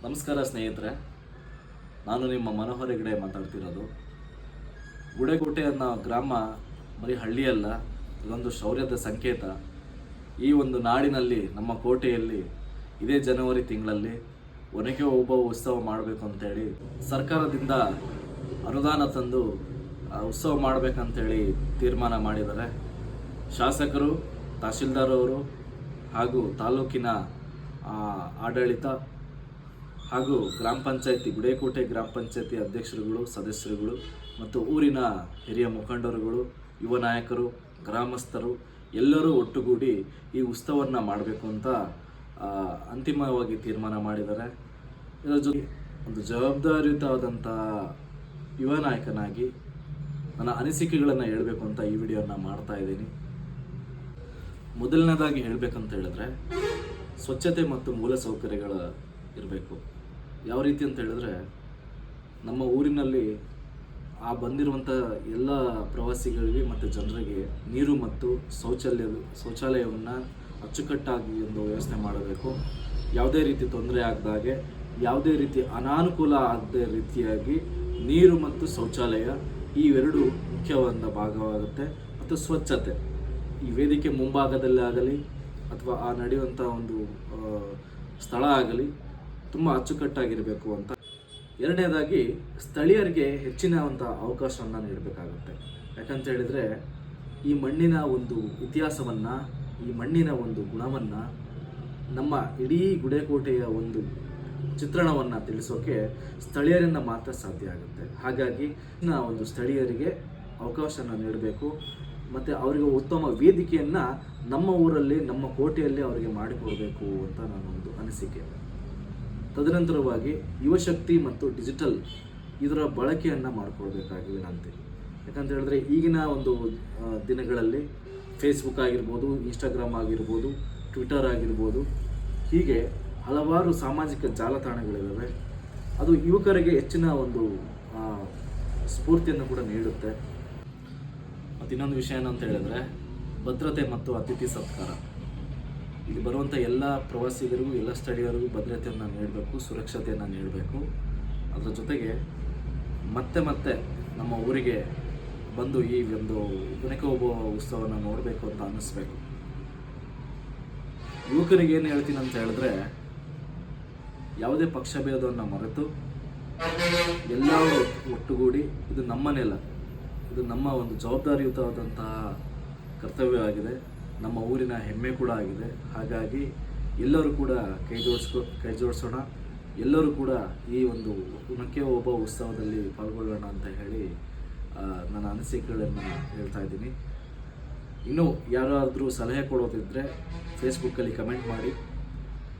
ನಮಸ್ಕಾರ ಸ್ನೇಹಿತರೆ, ನಾನು ನಿಮ್ಮ ಮನೋಹರ್ ಹೆಗಡೆ ಮಾತಾಡ್ತಿರೋದು. ಗುಡೇಕೋಟೆ ಅನ್ನೋ ಗ್ರಾಮ ಬರೀ ಹಳ್ಳಿಯಲ್ಲ, ಇದೊಂದು ಶೌರ್ಯದ ಸಂಕೇತ. ಈ ಒಂದು ನಾಡಿನಲ್ಲಿ, ನಮ್ಮ ಕೋಟೆಯಲ್ಲಿ ಇದೇ ಜನವರಿ ತಿಂಗಳಲ್ಲಿ ಒನಕೆ ಓಬವ್ವ ಉತ್ಸವ ಮಾಡಬೇಕು ಅಂತೇಳಿ ಸರ್ಕಾರದಿಂದ ಅನುದಾನ ತಂದು ಉತ್ಸವ ಮಾಡಬೇಕಂತೇಳಿ ತೀರ್ಮಾನ ಮಾಡಿದ್ದಾರೆ. ಶಾಸಕರು, ತಹಶೀಲ್ದಾರ್ ಅವರು ಹಾಗೂ ತಾಲೂಕಿನ ಆಡಳಿತ ಹಾಗೂ ಗ್ರಾಮ ಪಂಚಾಯತಿ, ಗುಡೇಕೋಟೆ ಗ್ರಾಮ ಪಂಚಾಯತಿ ಅಧ್ಯಕ್ಷರುಗಳು, ಸದಸ್ಯರುಗಳು ಮತ್ತು ಊರಿನ ಹಿರಿಯ ಮುಖಂಡರುಗಳು, ಯುವ ನಾಯಕರು, ಗ್ರಾಮಸ್ಥರು ಎಲ್ಲರೂ ಒಟ್ಟುಗೂಡಿ ಈ ಉತ್ಸವವನ್ನು ಮಾಡಬೇಕು ಅಂತ ಅಂತಿಮವಾಗಿ ತೀರ್ಮಾನ ಮಾಡಿದ್ದಾರೆ. ಇದರ ಜೊತೆ ಒಂದು ಜವಾಬ್ದಾರಿಯುತವಾದಂಥ ಯುವ ನಾಯಕನಾಗಿ ನನ್ನ ಅನಿಸಿಕೆಗಳನ್ನು ಹೇಳಬೇಕು ಅಂತ ಈ ವಿಡಿಯೋನ ಮಾಡ್ತಾ ಇದ್ದೀನಿ. ಮೊದಲನೇದಾಗಿ ಹೇಳಬೇಕಂತ ಹೇಳಿದ್ರೆ, ಸ್ವಚ್ಛತೆ ಮತ್ತು ಮೂಲಸೌಕರ್ಯಗಳ ಇರಬೇಕು. ಯಾವ ರೀತಿ ಅಂತ ಹೇಳಿದ್ರೆ, ನಮ್ಮ ಊರಿನಲ್ಲಿ ಬಂದಿರುವಂಥ ಎಲ್ಲ ಪ್ರವಾಸಿಗಳಿಗೆ ಮತ್ತು ಜನರಿಗೆ ನೀರು ಮತ್ತು ಶೌಚಾಲಯವನ್ನು ಅಚ್ಚುಕಟ್ಟಾಗಿ ಒಂದು ವ್ಯವಸ್ಥೆ ಮಾಡಬೇಕು. ಯಾವುದೇ ರೀತಿ ತೊಂದರೆ ಆಗದಾಗೆ, ಯಾವುದೇ ರೀತಿ ಅನಾನುಕೂಲ ಆಗದ ರೀತಿಯಾಗಿ ನೀರು ಮತ್ತು ಶೌಚಾಲಯ ಇವೆರಡು ಮುಖ್ಯವಾದ ಭಾಗವಾಗುತ್ತೆ. ಮತ್ತು ಸ್ವಚ್ಛತೆ, ಈ ವೇದಿಕೆ ಮುಂಭಾಗದಲ್ಲಿ ಆಗಲಿ ಅಥವಾ ನಡೆಯುವಂಥ ಒಂದು ಸ್ಥಳ ಆಗಲಿ ತುಂಬ ಅಚ್ಚುಕಟ್ಟಾಗಿರಬೇಕು ಅಂತ. ಎರಡನೇದಾಗಿ, ಸ್ಥಳೀಯರಿಗೆ ಹೆಚ್ಚಿನ ಒಂದು ಅವಕಾಶವನ್ನು ನೀಡಬೇಕಾಗುತ್ತೆ. ಯಾಕಂತ ಹೇಳಿದರೆ, ಈ ಮಣ್ಣಿನ ಒಂದು ಇತಿಹಾಸವನ್ನು, ಈ ಮಣ್ಣಿನ ಒಂದು ಗುಣವನ್ನು, ನಮ್ಮ ಇಡೀ ಗುಡೇಕೋಟೆಯ ಒಂದು ಚಿತ್ರಣವನ್ನು ತಿಳಿಸೋಕೆ ಸ್ಥಳೀಯರಿಂದ ಮಾತ್ರ ಸಾಧ್ಯ ಆಗುತ್ತೆ. ಹಾಗಾಗಿ ಒಂದು ಸ್ಥಳೀಯರಿಗೆ ಅವಕಾಶನ ನೀಡಬೇಕು ಮತ್ತು ಅವರಿಗೆ ಉತ್ತಮ ವೇದಿಕೆಯನ್ನು ನಮ್ಮ ಊರಲ್ಲಿ, ನಮ್ಮ ಕೋಟೆಯಲ್ಲಿ ಅವರಿಗೆ ಮಾಡಿಕೊಡಬೇಕು ಅಂತ ನನ್ನೊಂದು ಅನಿಸಿಕೆ. ತದನಂತರವಾಗಿ ಯುವಶಕ್ತಿ ಮತ್ತು ಡಿಜಿಟಲ್ ಇದರ ಬಳಕೆಯನ್ನು ಮಾಡಿಕೊಳ್ಬೇಕಾಗಿ ವಿನಂತಿ. ಯಾಕಂತ ಹೇಳಿದ್ರೆ, ಈಗಿನ ಒಂದು ದಿನಗಳಲ್ಲಿ ಫೇಸ್ಬುಕ್ ಆಗಿರ್ಬೋದು, ಇನ್ಸ್ಟಾಗ್ರಾಮ್ ಆಗಿರ್ಬೋದು, ಟ್ವಿಟರ್ ಆಗಿರ್ಬೋದು, ಹೀಗೆ ಹಲವಾರು ಸಾಮಾಜಿಕ ಜಾಲತಾಣಗಳಿದ್ದಾವೆ. ಅದು ಯುವಕರಿಗೆ ಹೆಚ್ಚಿನ ಒಂದು ಸ್ಫೂರ್ತಿಯನ್ನು ಕೂಡ ನೀಡುತ್ತೆ. ಮತ್ತು ಇನ್ನೊಂದು ವಿಷಯ ಏನಂತ ಹೇಳಿದ್ರೆ, ಭದ್ರತೆ ಮತ್ತು ಅತಿಥಿ ಸತ್ಕಾರ. ಇಲ್ಲಿ ಬರುವಂಥ ಎಲ್ಲ ಪ್ರವಾಸಿಗರಿಗೂ, ಎಲ್ಲ ಸ್ಥಳೀಯರಿಗೂ ಭದ್ರತೆಯನ್ನು ನೀಡಬೇಕು, ಸುರಕ್ಷತೆಯನ್ನು ನೀಡಬೇಕು. ಅದರ ಜೊತೆಗೆ ಮತ್ತೆ ನಮ್ಮ ಊರಿಗೆ ಬಂದು ಈ ಒಂದು ಒನಕೆ ಓಬವ್ವ ಉತ್ಸವನ ನೋಡಬೇಕು ಅಂತ ಅನ್ನಿಸ್ಬೇಕು. ಯುವಕರಿಗೆ ಏನು ಹೇಳ್ತೀನಿ ಅಂತ ಹೇಳಿದ್ರೆ, ಯಾವುದೇ ಪಕ್ಷಭೇದವನ್ನು ಮರೆತು ಎಲ್ಲರೂ ಒಟ್ಟುಗೂಡಿ, ಇದು ನಮ್ಮ ನೆಲ, ಇದು ನಮ್ಮ ಒಂದು ಜವಾಬ್ದಾರಿಯುತವಾದಂತಹ ಕರ್ತವ್ಯವಾಗಿದೆ, ನಮ್ಮ ಊರಿನ ಹೆಮ್ಮೆ ಕೂಡ ಆಗಿದೆ. ಹಾಗಾಗಿ ಎಲ್ಲರೂ ಕೂಡ ಕೈ ಜೋಡಿಸೋಣ, ಎಲ್ಲರೂ ಕೂಡ ಈ ಒಂದು ಒನಕೆ ಓಬವ್ವ ಉತ್ಸವದಲ್ಲಿ ಪಾಲ್ಗೊಳ್ಳೋಣ ಅಂತ ಹೇಳಿ ನನ್ನ ಅನಿಸಿಕೆಗಳನ್ನು ಹೇಳ್ತಾ ಇದ್ದೀನಿ. ಇನ್ನೂ ಯಾರಾದರೂ ಸಲಹೆ ಕೊಡೋದಿದ್ದರೆ ಫೇಸ್ಬುಕ್ಕಲ್ಲಿ ಕಮೆಂಟ್ ಮಾಡಿ.